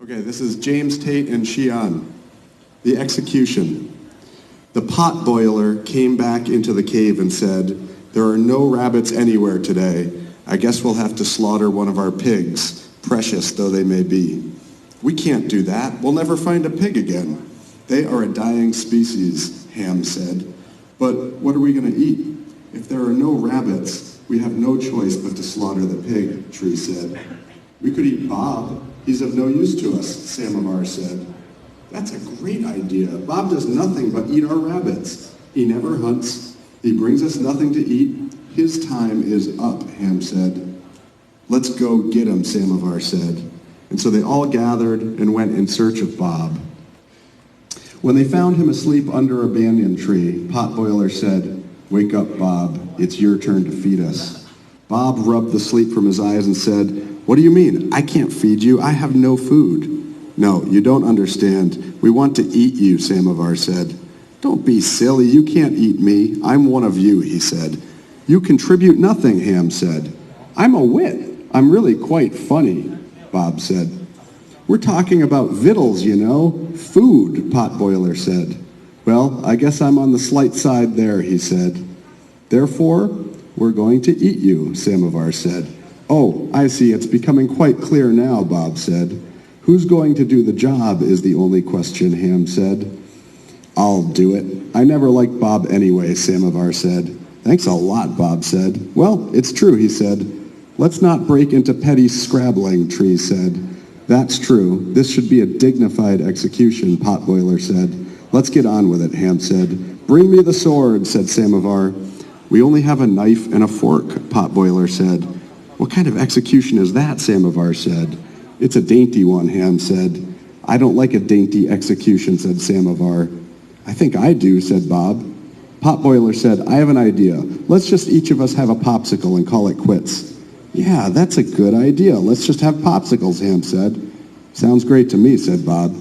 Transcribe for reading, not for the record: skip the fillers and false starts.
Okay, this is James Tate and Xi'an. The execution. The pot boiler came back into the cave and said, "There are no rabbits anywhere today. I guess we'll have to slaughter one of our pigs, precious though they may be." "We can't do that. We'll never find a pig again." "They are a dying species," Ham said. "But what are we going to eat? If there are no rabbits, we have no choice but to slaughter the pig," Tree said. "We could eat Bob. He's of no use to us," Samovar said. "That's a great idea. Bob does nothing but eat our rabbits. He never hunts. He brings us nothing to eat. His time is up," Ham said. "Let's go get him," Samovar said. And so they all gathered and went in search of Bob. When they found him asleep under a banyan tree, Potboiler said, "Wake up, Bob. It's your turn to feed us." Bob rubbed the sleep from his eyes and said, "What do you mean? I can't feed you. I have no food." "No, you don't understand. We want to eat you," Samovar said. "Don't be silly. You can't eat me. I'm one of you," he said. "You contribute nothing," Ham said. "I'm a wit. I'm really quite funny," Bob said. "We're talking about victuals, you know. Food," Potboiler said. "Well, I guess I'm on the slight side there," he said. "Therefore, we're going to eat you," Samovar said. "Oh, I see. It's becoming quite clear now," Bob said. "Who's going to do the job is the only question," Ham said. "I'll do it. I never liked Bob anyway," Samovar said. "Thanks a lot," Bob said. "Well, it's true," he said. "Let's not break into petty scrabbling," Tree said. "That's true. This should be a dignified execution," Potboiler said. "Let's get on with it," Ham said. "Bring me the sword," said Samovar. "We only have a knife and a fork," Potboiler said. "What kind of execution is that?" Samovar said. "It's a dainty one," Ham said. "I don't like a dainty execution," said Samovar. "I think I do," said Bob. Potboiler said, "I have an idea. Let's just each of us have a popsicle and call it quits." "Yeah, that's a good idea. Let's just have popsicles," Ham said. "Sounds great to me," said Bob.